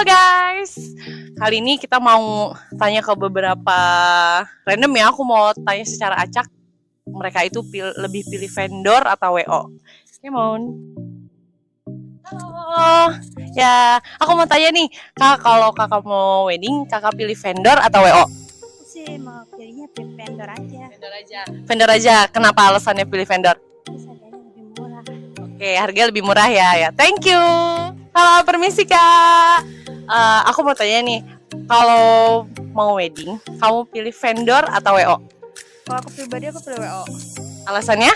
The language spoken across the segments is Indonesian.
guys, kali ini kita mau tanya ke beberapa random ya. Aku mau tanya secara acak, mereka itu lebih pilih vendor atau WO? Come on. Halo, ya aku mau tanya nih, kak, kalau kakak mau wedding, kakak pilih vendor atau WO? Sih mau pilihnya vendor aja. Vendor aja. Vendor aja. Kenapa alasannya pilih vendor? Terus harganya lebih murah. Oke, harga lebih murah ya. Thank you. Halo, permisi kak. Aku mau tanya nih, kalau mau wedding, kamu pilih vendor atau WO? Kalau aku pribadi aku pilih WO. Alasannya?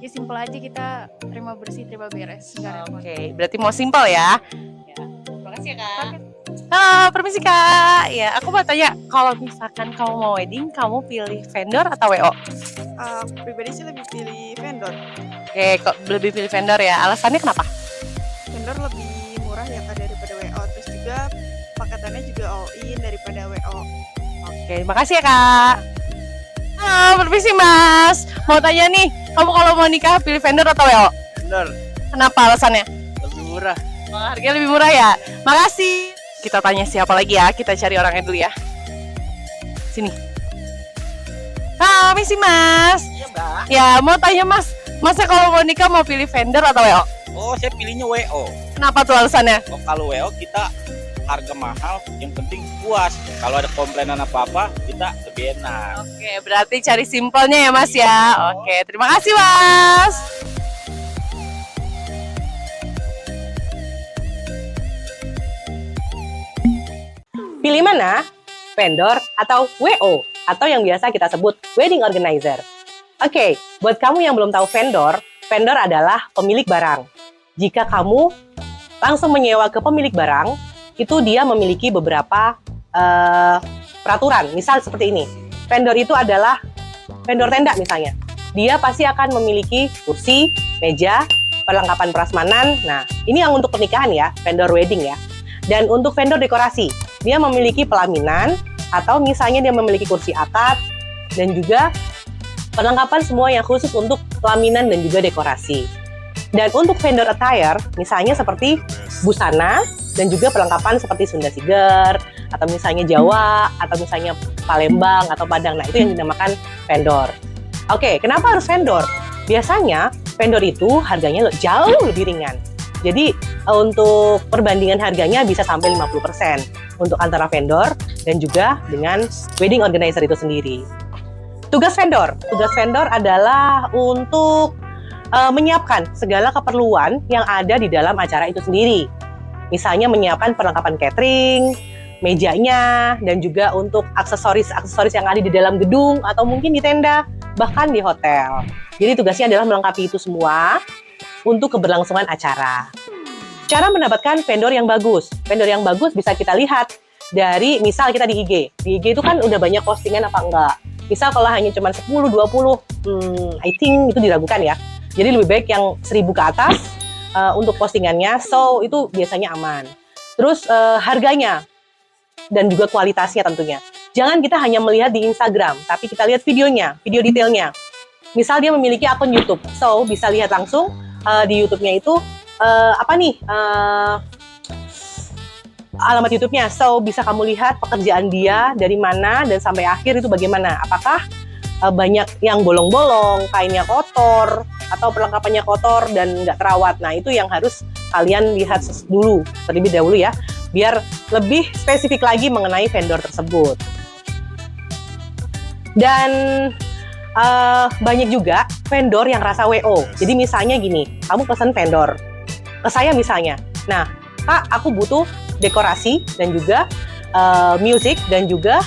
Ya simpel aja, kita terima bersih, terima beres. Oke, berarti mau simpel ya. Terima kasih ya kak. Halo, permisi kak. Ya, aku mau tanya, kalau misalkan kamu mau wedding, kamu pilih vendor atau WO? Aku pribadi sih lebih pilih vendor. Oke, kok lebih pilih vendor ya? Alasannya kenapa? Vendor lebih murah ya kak daripada WO. Terus juga paketannya juga all in daripada WO. Oke, makasih ya kak. Halo, permisi mas. Mau tanya nih, kamu kalau mau nikah pilih vendor atau WO? Vendor, Kenapa alasannya? lebih murah. Oh, harganya lebih murah ya. Makasih. Kita tanya siapa lagi ya? Kita cari orangnya dulu ya. Sini. Permisi mas. Iya mbak. Ya, mau tanya mas. Masnya kalau mau nikah mau pilih vendor atau WO? Oh, saya pilihnya WO. Kenapa tuh alasannya? Oh, kalau WO kita harga mahal, yang penting puas. Kalau ada komplainan apa-apa, kita lebih enak. Oke, berarti cari simpelnya ya mas ya. Oke, terima kasih mas. Pilih mana? Vendor atau WO? Atau yang biasa kita sebut wedding organizer. Oke, buat kamu yang belum tahu vendor, vendor adalah pemilik barang. Jika kamu langsung menyewa ke pemilik barang, itu dia memiliki beberapa peraturan. Misal seperti ini, vendor itu adalah vendor tenda misalnya. Dia pasti akan memiliki kursi, meja, perlengkapan prasmanan. Nah, ini yang untuk pernikahan ya, vendor wedding ya. Dan untuk vendor dekorasi, dia memiliki pelaminan, atau misalnya dia memiliki kursi akad, dan juga perlengkapan semua yang khusus untuk pelaminan dan juga dekorasi. Dan untuk vendor attire, misalnya seperti busana, dan juga perlengkapan seperti Sunda Siger, atau misalnya Jawa, atau misalnya Palembang, atau Padang. Nah, itu yang dinamakan vendor. Oke, kenapa harus vendor? Biasanya, vendor itu harganya jauh lebih ringan. Jadi, untuk perbandingan harganya bisa sampai 50% untuk antara vendor dan juga dengan wedding organizer itu sendiri. Tugas vendor adalah untuk menyiapkan segala keperluan yang ada di dalam acara itu sendiri. Misalnya menyiapkan perlengkapan catering, mejanya, dan juga untuk aksesoris yang ada di dalam gedung atau mungkin di tenda, bahkan di hotel. Jadi tugasnya adalah melengkapi itu semua untuk keberlangsungan acara. Cara mendapatkan vendor yang bagus. Vendor yang bagus bisa kita lihat dari misal kita di IG. Di IG itu kan udah banyak postingan apa enggak. Misal kalau hanya cuma 10, 20, I think itu diragukan ya. Jadi lebih baik yang 1000 ke atas untuk postingannya. So, itu biasanya aman. Terus harganya dan juga kualitasnya tentunya. Jangan kita hanya melihat di Instagram, tapi kita lihat videonya, video detailnya. Misal dia memiliki akun YouTube. So, bisa lihat langsung di YouTube-nya itu alamat YouTube-nya. So, bisa kamu lihat pekerjaan dia dari mana dan sampai akhir itu bagaimana. Apakah banyak yang bolong-bolong, kainnya kotor, atau perlengkapannya kotor dan nggak terawat. Nah, itu yang harus kalian lihat dulu, terlebih dahulu ya, biar lebih spesifik lagi mengenai vendor tersebut. Dan banyak juga vendor yang rasa WO. Jadi misalnya gini, kamu pesan vendor ke saya misalnya. Nah, Kak, aku butuh dekorasi dan juga music dan juga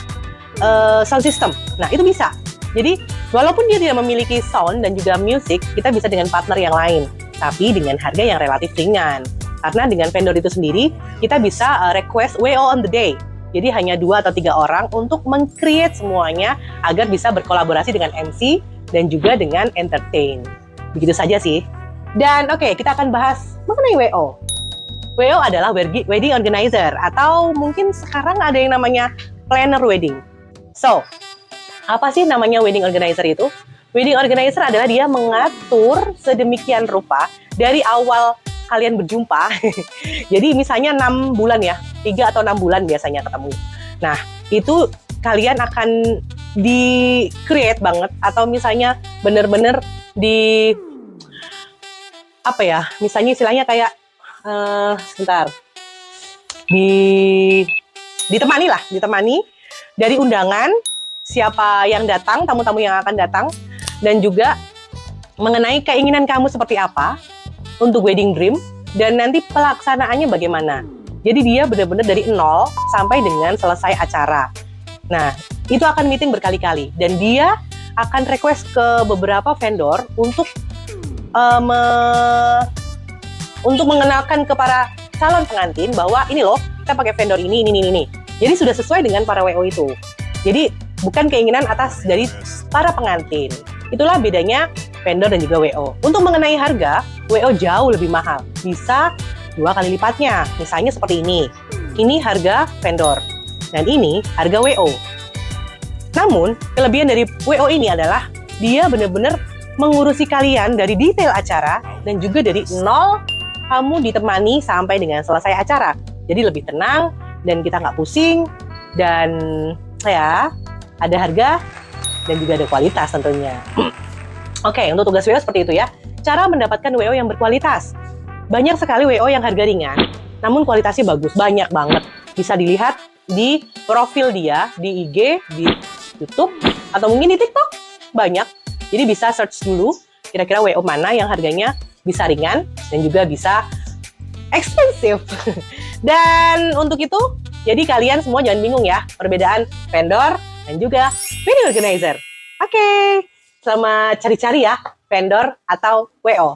sound system. Nah, itu bisa. Jadi, walaupun dia tidak memiliki sound dan juga music, kita bisa dengan partner yang lain. Tapi dengan harga yang relatif ringan. Karena dengan vendor itu sendiri, kita bisa request WO on the day. Jadi hanya 2 atau 3 orang untuk meng-create semuanya agar bisa berkolaborasi dengan MC dan juga dengan entertain. Begitu saja sih. Dan oke, kita akan bahas mengenai WO. WO adalah wedding organizer atau mungkin sekarang ada yang namanya planner wedding. So, apa sih namanya wedding organizer itu? Wedding organizer adalah dia mengatur sedemikian rupa dari awal kalian berjumpa, jadi misalnya 6 bulan ya, 3 atau 6 bulan biasanya ketemu. Nah, itu kalian akan di-create banget, atau misalnya bener-bener di, apa ya, misalnya istilahnya kayak, sebentar, ditemani dari undangan, siapa yang datang, tamu-tamu yang akan datang, dan juga mengenai keinginan kamu seperti apa untuk wedding dream, dan nanti pelaksanaannya bagaimana. Jadi dia benar-benar dari nol sampai dengan selesai acara. Nah, itu akan meeting berkali-kali, dan dia akan request ke beberapa vendor untuk mengenalkan ke para calon pengantin bahwa ini loh, kita pakai vendor ini. Jadi sudah sesuai dengan para WO itu. Jadi bukan keinginan atas dari para pengantin. Itulah bedanya vendor dan juga WO. Untuk mengenai harga, WO jauh lebih mahal. Bisa 2 kali lipatnya. Misalnya seperti ini. Ini harga vendor. Dan ini harga WO. Namun, kelebihan dari WO ini adalah dia benar-benar mengurusi kalian dari detail acara dan juga dari nol kamu ditemani sampai dengan selesai acara. Jadi lebih tenang dan kita nggak pusing dan ya ada harga dan juga ada kualitas tentunya. Oke, untuk tugas WO seperti itu ya. Cara mendapatkan WO yang berkualitas. Banyak sekali WO yang harga ringan, namun kualitasnya bagus, banyak banget. Bisa dilihat di profil dia, di IG, di YouTube, atau mungkin di TikTok. Banyak. Jadi bisa search dulu, kira-kira WO mana yang harganya bisa ringan, dan juga bisa ekspensif. Dan untuk itu, jadi kalian semua jangan bingung ya, perbedaan vendor dan juga wedding organizer. Oke, selamat cari-cari ya, vendor atau WO.